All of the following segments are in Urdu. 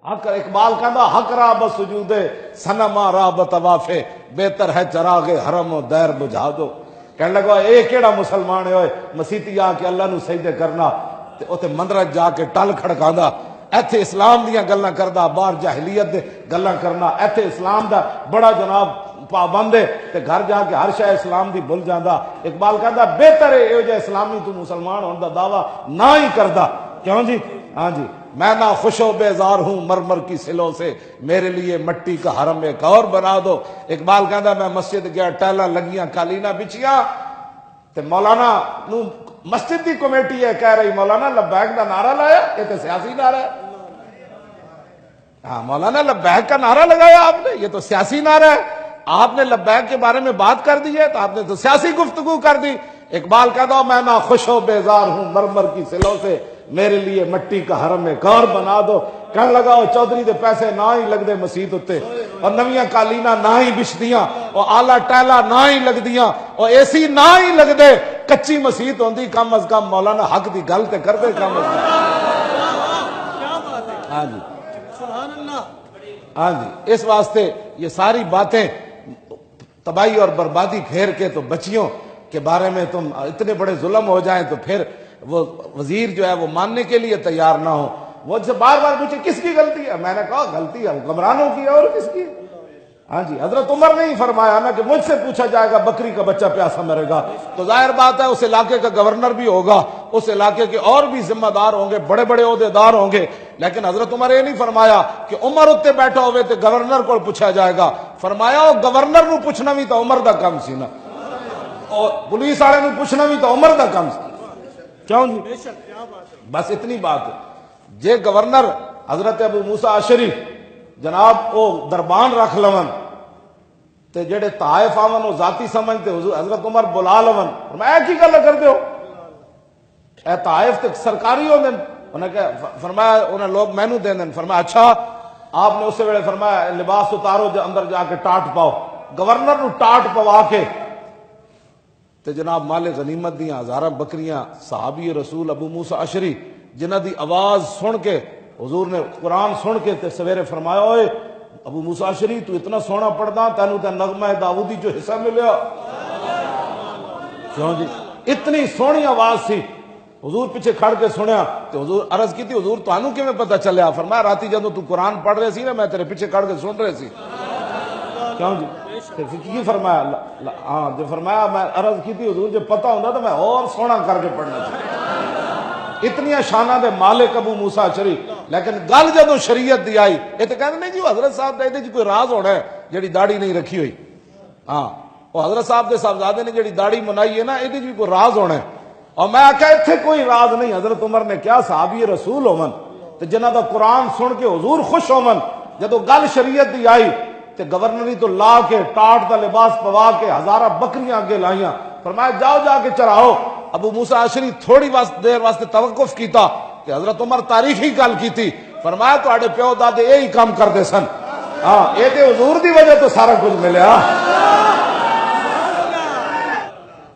حق اقبال کہندا حق را بسجود صنما را بطوافے، بہتر ہے چراغ حرم و دیر بجھا دو۔ کہنے لگا اے کیڑا مسلمان ہوئے مسیتی آ کے اللہ نو سجدے کرنا تے اوتے مندرج جا کے ٹل کھڑکاندا، ایتھے اسلام دیاں گلاں کردا، باہر جاہلیت دے گلاں کرنا، ایتھے اسلام دا بڑا جناب پابند ہے تے گھر جا کے ہر شے اسلام دی بھول جاندا۔ اقبال کہندا بہتر ہے اے جے اسلامی تو مسلمان ہون دا دعویٰ نہ ہی کردا۔ کیوں جی؟ ہاں جی، میں نہ خوش و بیزار ہوں مرمر کی سلوں سے، میرے لیے مٹی کا حرم ایک اور بنا دو۔ اقبال کہندا میں مسجد گیا، ٹیلاں لگیاں، قالیناں بچیاں تے مولانا نو مسجد دی کمیٹی ہے کہہ رہی مولانا لبیک دا نعرہ لایا، یہ تو سیاسی نعرہ ہے۔ ہاں مولانا لبیک کا نعرہ لگایا آپ نے، یہ تو سیاسی نعرہ ہے۔ آپ نے لبیک کے بارے میں بات کر دی ہے تو آپ نے تو سیاسی گفتگو کر دی۔ اقبال کہتا ہوں میں نہ خوش و بیزار ہوں مرمر کی سلوں سے، میرے لیے مٹی کا حرم ایک اور بنا دو۔ کہنے لگا وہ چودھری دے پیسے نہ ہی لگ دے مسیت اتے، اور نویاں قالیناں نہ ہی بچدیاں، اور آلہ ٹیلا نہ ہی لگ دیاں، اور اے سی نہ ہی لگ دے، کچی مسیت ہوندی کم از کم مولانا حق دی گل تے کر دے کم از کم۔ ہاں جی ہاں جی، اس واسطے یہ ساری باتیں تباہی اور بربادی پھیر کے تو بچیوں کے بارے میں تم اتنے بڑے ظلم ہو جائیں تو پھر وہ وزیر جو ہے وہ ماننے کے لیے تیار نہ ہو۔ وہ سے بار بار پوچھے کس کی غلطی ہے، میں نے کہا غلطی ہے حکمرانوں کی اور کس کی؟ ہاں جی، حضرت عمر نے ہی فرمایا نا کہ مجھ سے پوچھا جائے گا بکری کا بچہ پیاسا مرے گا، تو ظاہر بات ہے اس علاقے کا گورنر بھی ہوگا، اس علاقے کے اور بھی ذمہ دار ہوں گے، بڑے بڑے عہدیدار ہوں گے، لیکن حضرت عمر یہ نہیں فرمایا کہ عمر اتنے بیٹھا ہوئے تو گورنر کو پوچھا جائے گا، فرمایا وہ گورنر نو پوچھنا بھی تو عمر دا کام سی نا، اور پولیس والے نو پوچھنا بھی تو عمر دا کام سی۔ کیوں جی؟ بس اتنی بات ہے۔ جے گورنر حضرت ابو موسیٰ اشعری جناب او دربان رکھ لون تے جڑے طائف آون او ذاتی سمجھتے حضرت عمر بلا لون، فرمایا کی گل کرتے ہو، اے طائف تے سرکاری ہو دن، انہیں کہ فرمایا انہیں لوگ مینو دین دن، فرمایا اچھا۔ آپ نے اسے ویلے فرمایا لباس اتارو اندر جا کے ٹاٹ پاؤ، گورنر نو ٹاٹ پوا کے تے جناب مال غنیمت دیاں ہزاراں بکریاں صحابی رسول ابو موسیٰ اشعری جنہ دی آواز سن کے حضور نے قرآن سن کے تے سویرے فرمایا اوئے ابو موسیٰ اشعری تو اتنا سونا پڑھدا تینوں تے نغمہ داؤدی جو حصہ ملیا۔ کیوں جی؟ اتنی سونی آواز سی، حضور پیچھے کھڑ کے سنیا تو حضور عرض کی تھی حضور تانوں کیویں پتہ چلیا؟ فرمایا راتی جدوں تو قرآن پڑھ رہے سی نا میں تیرے پیچھے کھڑ کے سن رہے سی۔ کیوں جی؟ کی فرمایا؟ ہاں جو فرمایا میں عرض کی تھی حضور جو پتہ ہوندا تو میں اور سونا کر کے پڑھنا چاہیے۔ اتنیاں شانہ دے مالک ابو موسیٰ اشعری، لیکن گل جدوں شریعت دی آئی یہ تو کہتے نہیں جی حضرت صاحب دے کوئی راز ہونا ہے جڑی داڑھی نہیں رکھی ہوئی۔ ہاں وہ حضرت صاحب دے صاحبزادے نے جڑی داڑھی منائی ہے نا یہ بھی کوئی راز ہونا ہے، اور میں آکھا اتنے کوئی راز نہیں۔ حضرت عمر نے کیا صحابی رسول ہومن تے جنہ دا قرآن سن کے حضور خوش ہومن، جدو گل شریعت دی آئی تے گورنری تو لا کے ٹاٹ دا لباس پوا کے ہزارہ بکریاں اگے لائیاں، فرمایا جاؤ جا کے چراؤ۔ ابو موسیٰ اشعری تھوڑی دیر واسطے توقف کیتا کہ حضرت عمر تاریخی گل کی تھی، فرمایا تواڈے پیو دادے یہی کام کرتے سن، ہاں یہ تے حضور دی وجہ تو سارا کچھ ملیا۔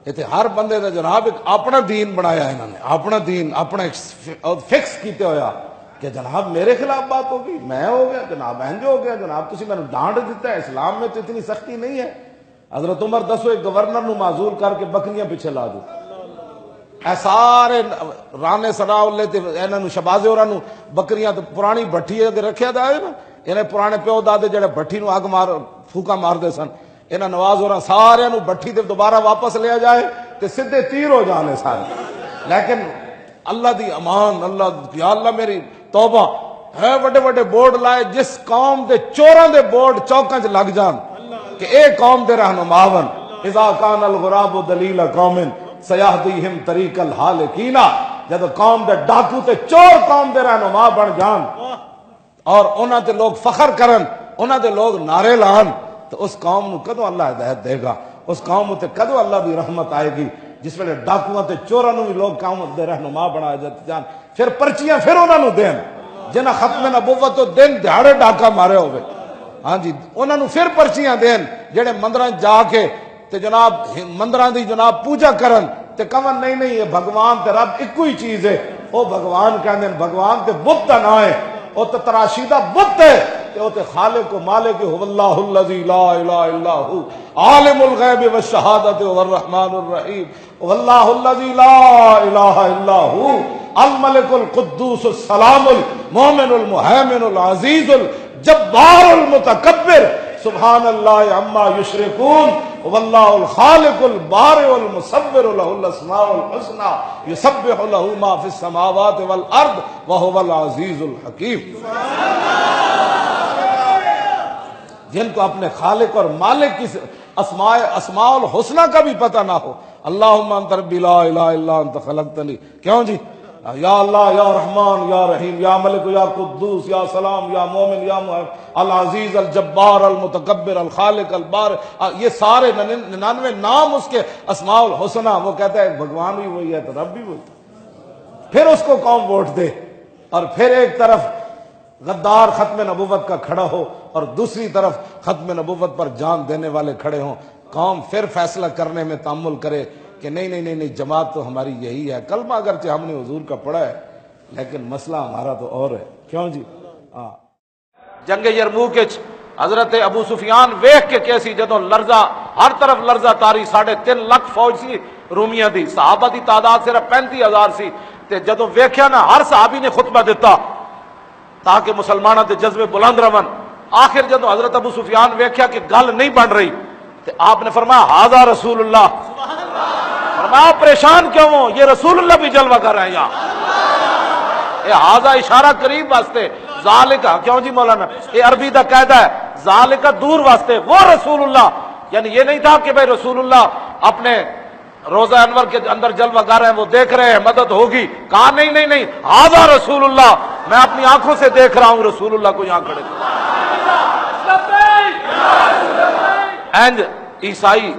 یہ ہر بندے دا جناب ایک اپنا دین بنایا انہوں نے، اپنا دین اپنا فکس کیتے ہویا کہ جناب میرے خلاف بات ہوگی میں ہو گیا جناب انج ہو گیا جناب تسی میں نے ڈانٹ دیتا ہے۔ اسلام میں تو اتنی سختی نہیں ہے۔ حضرت عمر دسو ایک گورنر نو معزول کر کے بکریاں پیچھے لا دو، اے سارے رانے سنا والے تے انہاں نو شبازے ہوراں نو بکریاں تے پرانی بھٹی اگے رکھیا دا ہے نا، انہیں پرانے پیو دادے جڑے بھٹی نو اگ مار پھوکا مار دے سن، انہاں نواز ہوراں سارے نو بھٹی تے دوبارہ واپس لیا جائے تے سیدھے تیر ہو جانے سارے۔ لیکن اللہ دی امان، اللہ یا اللہ میری توبہ ہے، بڑے بڑے بورڈ لائے جس قوم دے چوراں دے بورڈ چوکاں چ لگ جان کہ اے قوم دے رہنما ون، اذا کان الغراب دلیل قوم سیہدیہم طریق الحالکین، جب قوم دے ڈاکو تے چور قوم دے رہنما بن جان اور انہاں تے لوگ فخر کرن، انہاں دے لوگ نعرے لان، تو اس قوم نو کدو اللہ ہدایت دے گا؟ اس قوم تے کدو اللہ دی رحمت آئے گی جس ویلے ڈاکواں تے چوراں نو بھی لوگ قوم دے رہنما بنا جان، پھر پرچیاں پھر انہاں نو دین جنہاں ختم نبوت تو دن دیہاڑے ڈاکا مارے ہوئے، ہاں جی انہاں نو پھر پرچیاں دین جڑے مندراں جا کے تے جناب مندراں دی جناب پوجا کرن تے کمن نہیں یہ بھگوان تے رب ایک ہی چیز ہے، او بھگوان کہندے بھگوان تے بت دا نام ہے، وہ تو تراشیدہ بت ہے کہ وہ تو خالق و مالک هو اللہ الذی لا الہ الا هو عالم الغیب والشہادۃ والرحمن الرحیم واللہ الذی لا الہ الا هو الملک القدوس السلام المؤمن المہیمن العزیز الجبار المتکبر سبحان اللہ عما یشرکون واللہ الخالق البارئ المصور له الاسماء الحسنى یسبح له ما فی السماوات والارض وهو العزیز الحکیم۔ جن کو اپنے خالق اور مالک کی اسماء الحسنى کا بھی پتہ نہ ہو، اللہم انت ربی لا الہ الا انت خلقتنی، کیوں جی؟ یا اللہ یا رحمان یا رحیم یا ملک یا قدوس یا سلام یا مومن یا العزیز الجبار المتکبر الخالق البار، یہ سارے 99 نام اس کے اسماء الحسنہ۔ وہ کہتا ہے بھگوان بھی وہی ہے تو رب بھی وہی، پھر اس کو قوم ووٹ دے، اور پھر ایک طرف غدار ختم نبوت کا کھڑا ہو اور دوسری طرف ختم نبوت پر جان دینے والے کھڑے ہوں، قوم پھر فیصلہ کرنے میں تامل کرے کہ نہیں جماعت تو ہماری یہی ہے۔ کلمہ اگرچہ ہم نے حضور کا پڑھا ہے لیکن مسئلہ ہمارا تو اور ہے، کیوں جی؟ جنگ یرموک حضرت ابو سفیان ویکھ کے کیسی جدوں لرزہ، ہر طرف لرزہ تاری، 3.5 لاکھ فوج سی رومیاں دی، صحابہ دی تعداد صرف 35,000 سی، تے جدوں ویکھیا نا ہر صحابی نے خطبہ دیتا تاکہ مسلمانوں دے جذبے بلند رہن۔ آخر جدوں حضرت ابو سفیان ویکھیا کہ گل نہیں بن رہی تے آپ نے فرمایا ھذا رسول اللہ، فرمایا پریشان کیوں ہو، یہ رسول اللہ بھی جلوہ کر رہے ہیں یہاں، یہ ھذا اشارہ قریب واسطے، ذالک کیوں جی مولانا، یہ عربی دا قاعدہ ہے، ذالک دور واسطے، وہ رسول اللہ، یعنی یہ نہیں تھا کہ بھائی رسول اللہ اپنے روزہ انور کے اندر جلوہ گر ہیں، وہ دیکھ رہے ہیں مدد ہوگی، کہا نہیں ھذا رسول اللہ، میں اپنی آنکھوں سے دیکھ رہا ہوں رسول اللہ کو یہاں کھڑے۔ اینج عیسائی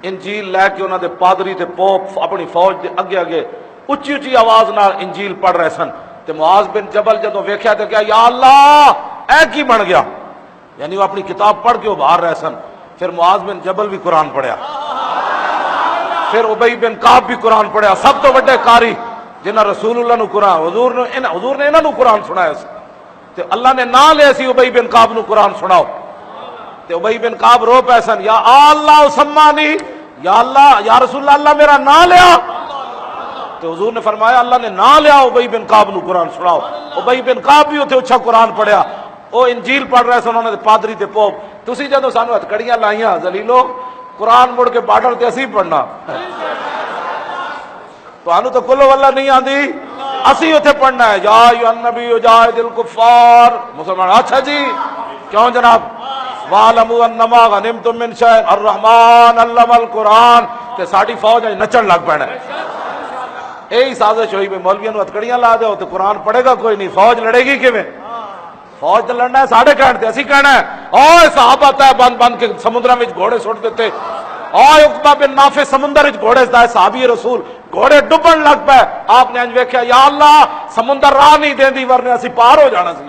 انجیل لے کے انہوں نے پادری تے پوپ اپنی فوج دے اگے اچھی آواز نال انجیل پڑھ رہے سن، تے معاذ بن جبل جدوں ویکھیا تے کہا یا اللہ اے کی بن گیا، یعنی وہ اپنی کتاب پڑھ کے باہر رہے سن۔ پھر معاذ بن جبل بھی قرآن پڑھیا، پھر ابی بن کعب بھی قرآن پڑھیا، سب تو بڑے قاری جنہاں رسول اللہ نو قرآن حضور نے انہاں نو قرآن سنایا سی، تے اللہ نے نام لے سی ابی بن کعب نو قرآن سناؤ، تے ابی بن کعب رو پے سن، یا اللہ سمانی، یا اللہ یا رسول اللہ میرا نام لیا، تو حضور نے فرمایا اللہ نے نام لیا ابی بن کعب نو قرآن سناؤ۔ ابی بن کعب بھی اتنے اچھا قرآن پڑھیا، وہ انجیل پڑھ رہے سن، انہوں نے پادری تے پوپ، تسی جدوں سانو ہتھکڑیاں لائیاں ذلیلو، قرآن مڑ کے بارڈر تے اسی پڑھنا، تو انو تو کلو واللہ نہیں آندی، اسی اتنے پڑھنا ہے، یا ایھا النبی جاہد الکفار، مسلمان اچھا جی کیوں جناب، وَاعْلَمُوا أَنَّمَا غَنِمْتُم مِّن شَيْءٍ الرحمن علم القرآن، تے ساڑی فوج نچن لگ پینا ہے۔ یہی سازش ہوئی بھی مولویوں نو ہتھکڑیاں لا دو تو قرآن پڑھے گا کوئی نہیں، فوج لڑے گی کیویں؟ فوج تو لڑنا ہے ساڑھے کہنے تے اسی کہنا ہے، اوہ صحابہ تے بند کے سمندرہ میں گھوڑے سوٹ دیتے، اوہ عقبہ بن نافع سمندر وچ گھوڑے دائے صحابی رسول گھوڑے ڈبن لگ پے، آپ نے انج ویکھیا یا اللہ سمندر راہ نہیں دیندی ورنہ اسی پار ہو جانا سی۔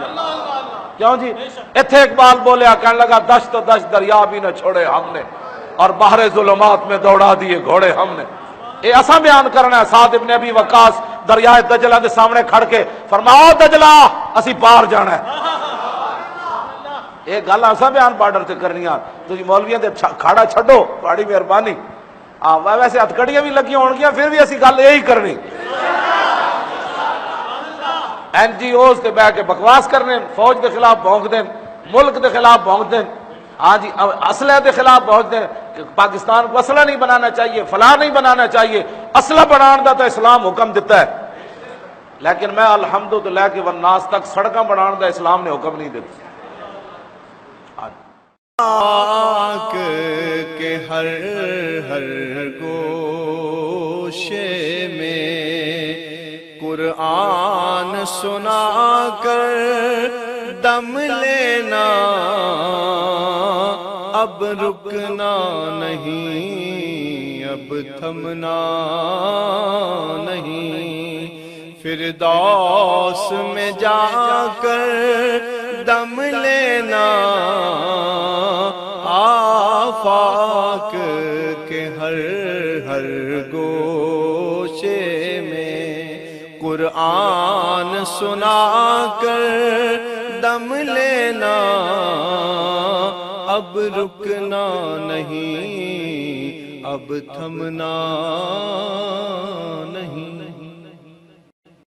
کیوں جی؟ ایتھے اقبال بولیا کہنے لگا دشت دریا بھی نہ چھوڑے ہم نے، اور بحر ظلمات میں دوڑا دیے گھوڑے ہم نے۔ یہ ایسا بیان کرنا ہے، سعد ابن ابی وقاص دریائے دجلہ دے سامنے کھڑ کے فرماؤ دجلہ اسی پار جانا ہے، یہ گل ایسا بیان بارڈر سے کرنی ہے، تھی مولویاں دے کھاڑا چھڈو، بڑی مہربانی، ویسے ہتھکڑیاں بھی لگی ہون گیا پھر بھی اسی گل یہی کرنی، این جی اوز تے بہ کے بکواس کرنے، فوج کے خلاف بھونک دیں، ملک کے خلاف بھونک دیں، ہاں جی اسلحے کے خلاف بھونک دیں کہ پاکستان کو اسلحہ نہیں بنانا چاہیے، فلاں نہیں بنانا چاہیے، اسلحہ بنان دا تو اسلام حکم دیتا ہے، لیکن میں الحمدللہ کہ والناس تک سڑکاں بنان دا اسلام نے حکم نہیں دیتا۔ پاک کے ہر گوشے میں قرآن سنا کر دم لینا، اب رکنا نہیں، اب تھمنا نہیں، فردوس میں جا کر دم لینا، آفاق کے ہر گوشے میں قرآن سنا کر دم لینا اب رکنا نہیں اب تھمنا